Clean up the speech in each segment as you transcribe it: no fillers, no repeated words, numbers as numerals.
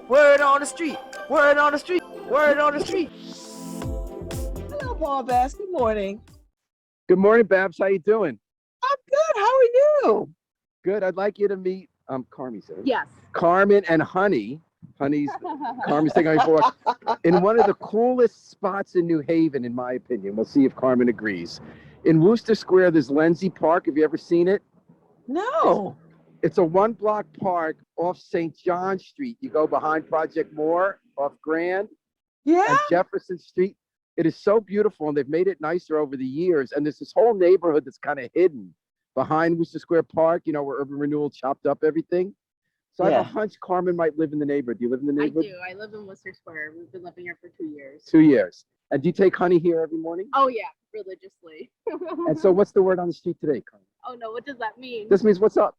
Word on the street. Word on the street. Word on the street. Hello, Paul Bass. Good morning. Good morning, Babs. How you doing? I'm good. How are you? Good. I'd like you to meet Carmi said. Yes. Carmen and Honey. Honey's Carmen's taking on for in one of the coolest spots in New Haven, in my opinion. We'll see if Carmen agrees. In Wooster Square, there's Lindsay Park. Have you ever seen it? No. It's a one-block park off St. John Street. You go behind Project Moore off Grand Yeah. and Jefferson Street. It is so beautiful, and they've made it nicer over the years. And there's this whole neighborhood that's kind of hidden behind Worcester Square Park, you know, where Urban Renewal chopped up everything. So I have a hunch Carmen might live in the neighborhood. Do you live in the I neighborhood? do. I live in Worcester Square. We've been living here for 2 years. 2 years. And do you take Honey here every morning? Oh, yeah, religiously. And so what's the word on the street today, Carmen? Oh, no, what does that mean? This means what's up?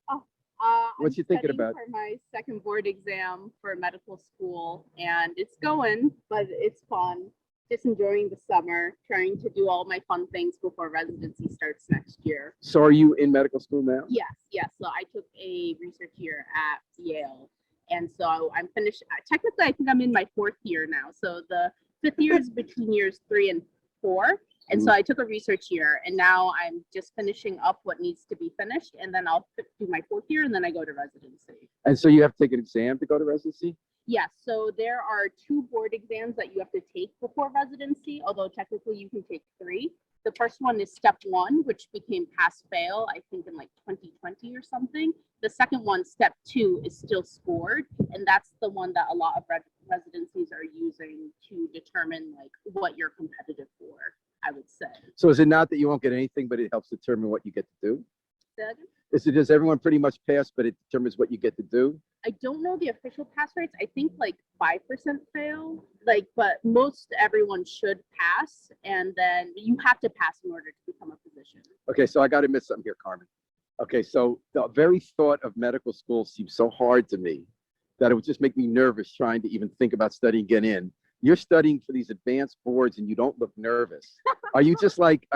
What I'm you thinking studying about? for my second board exam for medical school, and it's going, but it's fun. Just enjoying the summer, trying to do all my fun things before residency starts next year. So are you in medical school now? Yes. So I took a research year at Yale, and so I'm finished. Technically, I think I'm in my 4th year now. So the 5th year is between years 3 and 4. And so I took a research year, and now I'm just finishing up what needs to be finished, and then I'll do my 4th year, and then I go to residency. And so you have to take an exam to go to residency? Yes, so there are 2 board exams that you have to take before residency, although technically you can take 3. The first one is step 1, which became pass-fail, I think in like 2020 or something. The second one, step 2, is still scored, and that's the one that a lot of residencies are using to determine like what you're competitive for, I would say. So is it not that you won't get anything, but it helps determine what you get to do? Say that again? Does everyone pretty much pass, but it determines what you get to do? I don't know the official pass rates. I think like 5% fail, but most everyone should pass, and then you have to pass in order to become a physician. Okay, so I got to admit something here, Carmen. Okay, so the very thought of medical school seems so hard to me that it would just make me nervous trying to even think about studying again in. You're studying for these advanced boards and you don't look nervous. Are you just like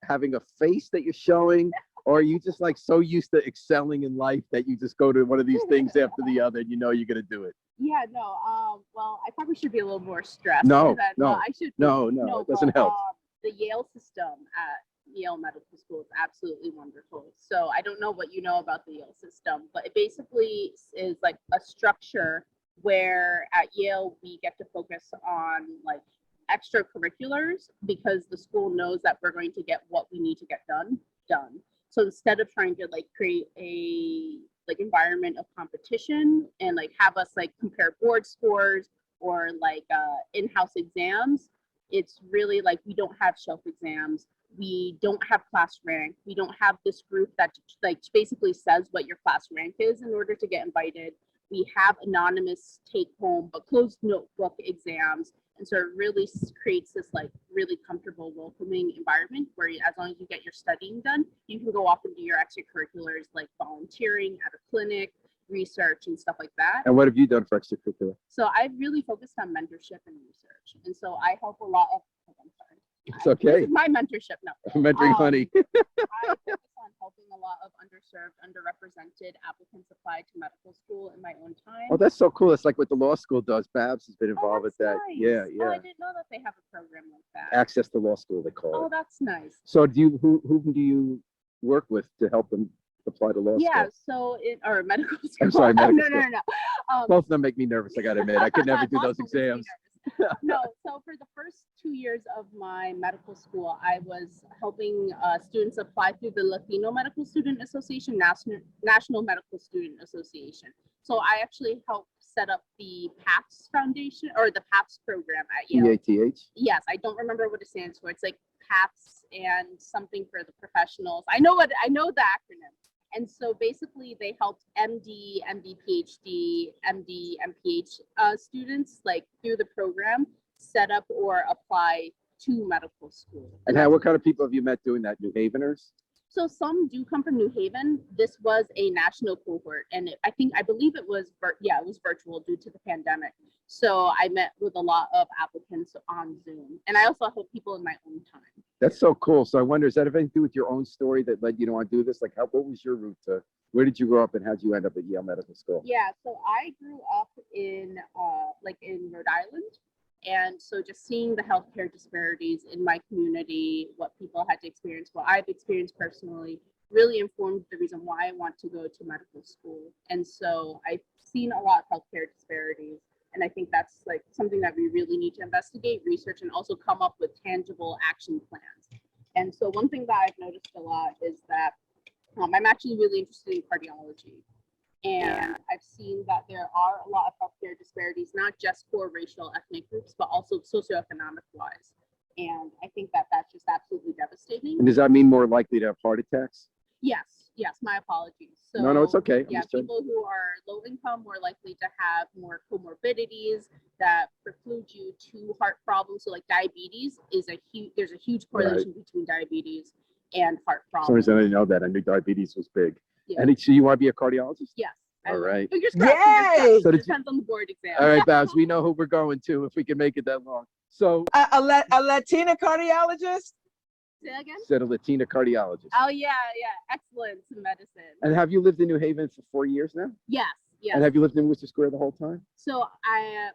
having a face that you're showing? Or are you just like so used to excelling in life that you just go to one of these things after the other and you know you're gonna do it? Yeah, no. Well, I probably should be a little more stressed. No, I should. no, it doesn't help. The Yale system at Yale Medical School is absolutely wonderful. So I don't know what you know about the Yale system, but it basically is like a structure where at Yale we get to focus on like extracurriculars because the school knows that we're going to get what we need to get done. So instead of trying to like create a like environment of competition and like have us like compare board scores or like in-house exams, it's really like we don't have shelf exams. We don't have class rank. We don't have this group that like basically says what your class rank is in order to get invited. We have anonymous take-home but closed notebook exams. And so it really creates this like really comfortable, welcoming environment where as long as you get your studying done, you can go off and do your extracurriculars like volunteering at a clinic, research and stuff like that. And what have you done for extracurricular? So I've really focused on mentorship and research. And so I help a lot of, I'm sorry. It's okay. This is my mentorship now. Mentoring Honey. I focus on helping a lot of underserved, underrepresented applicants apply to medical school in my own time. Oh, that's so cool. It's like what the law school does. Babs has been involved with that. Nice. Yeah. Oh, I didn't know that they have a program like that. Access to law school, they call Oh, it. that's nice. So who do you work with to help them apply to law school? Yeah, so or medical school. I'm sorry, medical school. No. Both of them make me nervous, I gotta admit. I could never do those exams. No, so for the first 2 years of my medical school, I was helping students apply through the Latino Medical Student Association, National Medical Student Association. So I actually helped set up the PAPS Foundation or the PAPS program at Yale. PATH? Yes, I don't remember what it stands for. It's like PAPS and something for the professionals. I know the acronym. And so basically they helped MD, PhD, MD, MPH students like through the program set up or apply to medical school. And what kind of people have you met doing that? New Haveners? So some do come from New Haven. This was a national cohort, and I believe it was, it was virtual due to the pandemic. So I met with a lot of applicants on Zoom, and I also help people in my own time. That's so cool. So I wonder, does that have anything to do with your own story that led you to want to do this? Like, what was your route to, where did you grow up and how did you end up at Yale Medical School? Yeah, so I grew up in in Rhode Island. And so just seeing the healthcare disparities in my community, what people had to experience, what I've experienced personally, really informed the reason why I want to go to medical school. And so I've seen a lot of healthcare disparities. And I think that's like something that we really need to investigate, research, and also come up with tangible action plans. And so one thing that I've noticed a lot is that I'm actually really interested in cardiology. And I've seen that there are a lot of healthcare disparities, not just for racial, ethnic groups, but also socioeconomic wise. And I think that that's just absolutely devastating. And does that mean more likely to have heart attacks? Yes, my apologies. So, No, it's okay. Yeah, people who are low income more likely to have more comorbidities that preclude you to heart problems. So like diabetes is there's a huge correlation between diabetes and heart problems. Sometimes I didn't know that. I knew diabetes was big. Yeah. And so you want to be a cardiologist? Yes. All right. Fingers crossed. Yay! So Depends on the board exam. All right, Babs, we know who we're going to if we can make it that long. So A Latina cardiologist? Say that again? said a Latina cardiologist. Oh yeah. Excellence in medicine. And have you lived in New Haven for 4 years now? Yes. And have you lived in Worcester Square the whole time? So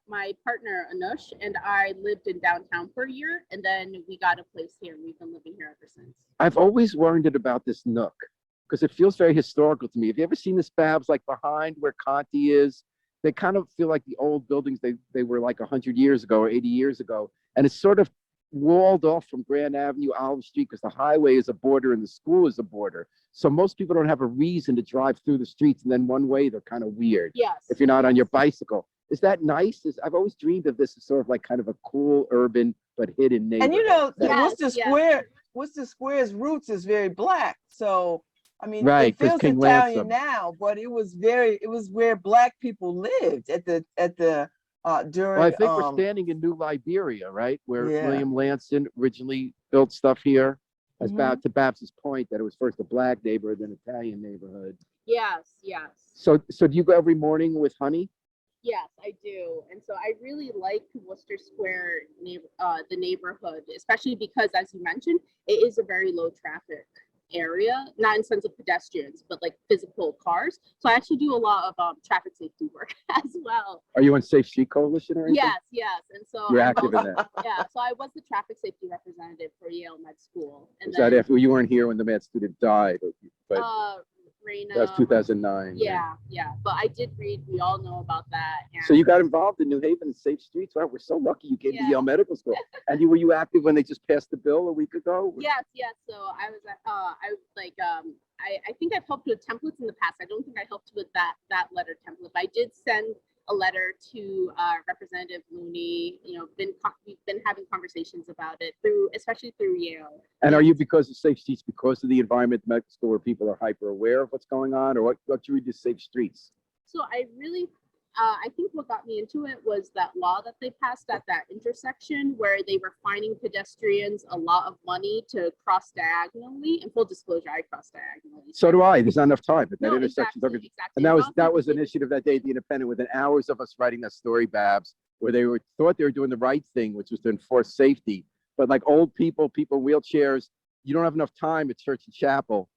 my partner Anush and I lived in downtown for a year, and then we got a place here, and we've been living here ever since. I've always wondered about this nook because it feels very historical to me. Have you ever seen this, Babs, like behind where Conti is? They kind of feel like the old buildings they were like 100 years ago or 80 years ago. And it's sort of walled off from Grand Avenue, Olive Street, because the highway is a border and the school is a border. So most people don't have a reason to drive through the streets, and then one way they're kind of weird. Yes. If you're not on your bicycle. Is that nice? I've always dreamed of this as sort of like kind of a cool urban but hidden neighborhood. And you know, Yes, Worcester Square's roots is very black. So I mean, Right, it 'cause feels King Italian Ransom. now, but it was where black people lived during. Well, I think we're standing in New Liberia, right? Where Yeah. William Lanston originally built stuff here. As Mhm. to Babs's point that it was first a black neighborhood, then Italian neighborhood. Yes. So do you go every morning with Honey? Yes, I do. And so I really like Worcester Square, the neighborhood, especially because, as you mentioned, it is a very low traffic area, not in sense of pedestrians, but like physical cars. So I actually do a lot of traffic safety work as well. Are you on Safe Street Coalition or anything? Yes. And so You're I'm active in that. yeah, so I was the traffic safety representative for Yale Med School. And Was that after you weren't here when the med student died? But Raina, that was 2009. Yeah. But I did read, we all know about that. And So you got involved in New Haven and Safe Streets. Wow, we're so lucky you came to Yeah. Yale Medical School. And were you active when they just passed the bill a week ago? Yes. So I was I think I've helped with templates in the past. I don't think I helped with that letter template, but I did send a letter to Representative Looney. You know, we've been having conversations about it especially through Yale. And are you, because of Safe Streets, because of the environment at medical school where people are hyper aware of what's going on, or what drew you to Safe Streets? So I really, I think what got me into it was that law that they passed at that intersection where they were fining pedestrians a lot of money to cross diagonally. And full disclosure, I crossed diagonally. So do I. There's not enough time, but that No, intersection. exactly. And that was an initiative that day at the Independent, within hours of us writing that story, Babs, where they thought they were doing the right thing, which was to enforce safety. But like old people in wheelchairs, you don't have enough time at Church and Chapel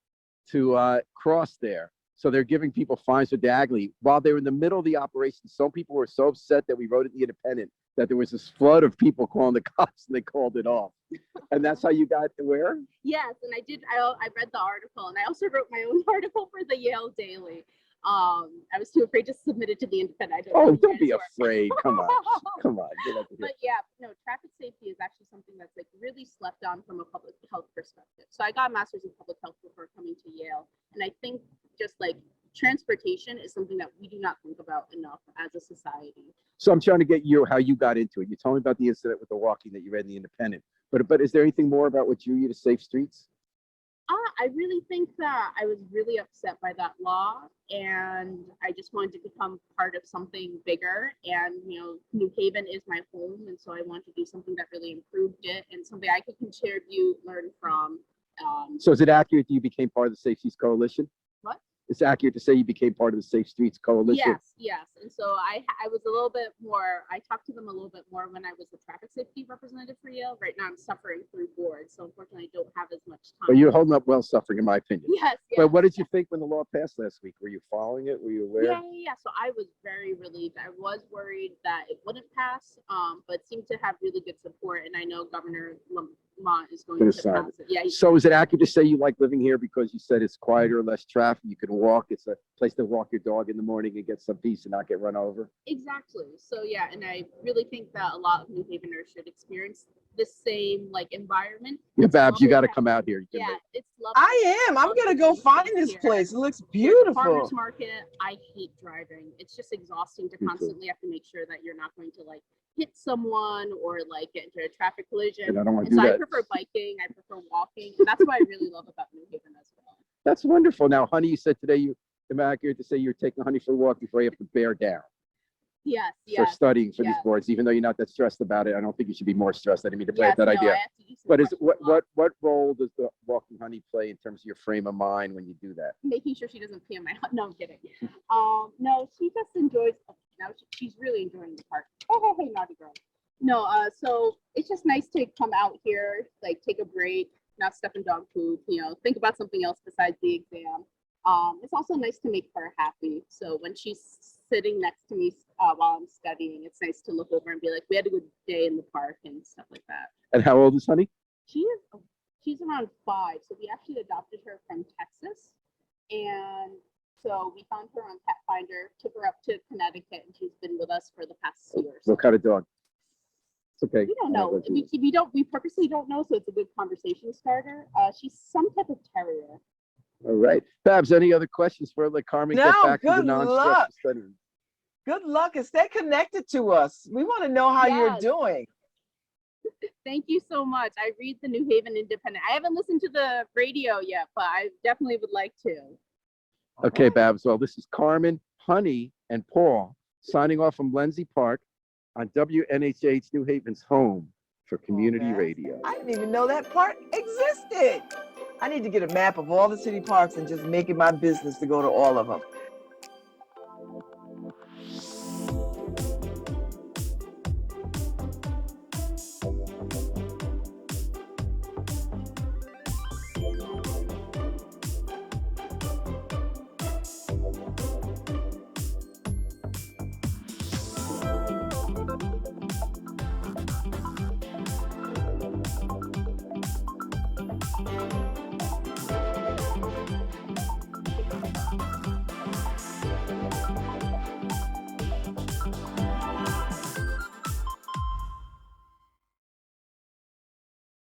to cross there. So they're giving people fines for diagonally. While they were in the middle of the operation, some people were so upset that we wrote it in the Independent that there was this flood of people calling the cops, and they called it off. And that's how you got where? Yes, and I did. I read the article, and I also wrote my own article for the Yale Daily. I was too afraid to submit it to the Independent. Don't be afraid. Come on. Get up here. But yeah, no, traffic safety is actually something that's like really slept on from a public health perspective. So I got a master's in public health before coming to Yale, and I think just like transportation is something that we do not think about enough as a society. So I'm trying to get how you got into it. You told me about the incident with the walking that you read in the Independent, but is there anything more about what drew you to Safe Streets? I really think that I was really upset by that law, and I just wanted to become part of something bigger. And New Haven is my home, and so I wanted to do something that really improved it and something I could contribute, learn from, So is it accurate that you became part of the Safe Streets Coalition? What? It's accurate to say you became part of the Safe Streets Coalition? Yes. And so I was a little bit more, I talked to them a little bit more when I was the traffic safety representative for Yale. Right now I'm suffering through board, so unfortunately I don't have as much time. But you're holding up well suffering, in my opinion. Yes. But what did you think when the law passed last week? Were you following it? Were you aware? Yeah. So I was very relieved. I was worried that it wouldn't pass, but seemed to have really good support. And I know Governor Lamont is going to sign pass it. Yeah. So is it accurate to say you like living here because you said it's quieter, less traffic, you can walk, it's a place to walk your dog in the morning and get some peace and not get run over? Exactly. So yeah, and I really think that a lot of New Haveners should experience the same like environment. Yeah, It's Babs, you lovely got to to- come out here. Yeah, it's lovely. I am. I'm gonna go find this place. It looks beautiful. Farmers market. I hate driving. It's just exhausting to Me too. constantly have to make sure that you're not going to like hit someone or like get into a traffic collision. And I don't want to And do so I that. prefer biking. I prefer walking. And that's what I really love about New Haven as well. That's wonderful. Now, honey, you said today am I accurate to say you're taking honey for a walk before you have to bear down Yes. for Yes. studying for these yes. boards, even though you're not that stressed about it. I don't think you should be more stressed. I didn't mean to plant Yes, that no, idea. I have to use some But is fresh what blood. what role does the walking honey play in terms of your frame of mind when you do that? Making sure she doesn't pee on my no, I'm kidding. No, she just enjoys now she's really enjoying the park. Oh, hey, naughty girl. No, so it's just nice to come out here, like take a break, not stuff in dog poop, think about something else besides the exam. It's also nice to make her happy. So when she's sitting next to me while I'm studying, it's nice to look over and be like, we had a good day in the park and stuff like that. And how old is honey? She's around 5, so we actually adopted her from Texas, and so we found her on Pet Finder, took her up to Connecticut, and she's been with us for the past year. So What kind of dog? It's okay. we don't know. We purposely don't know, so it's a good conversation starter. She's some type of terrier. All right. Babs, any other questions for let Carmen get No, back to the good non-stressful luck. studying? Good luck and stay connected to us. We want to know how you're Yes. doing. Thank you so much. I read the New Haven Independent. I haven't listened to the radio yet, but I definitely would like to. Okay, Babs. Well, this is Carmen, Honey, and Paul signing off from Lenzie Park on WNHH New Haven's home for community man. radio. I didn't even know that park existed. I need to get a map of all the city parks and just make it my business to go to all of them.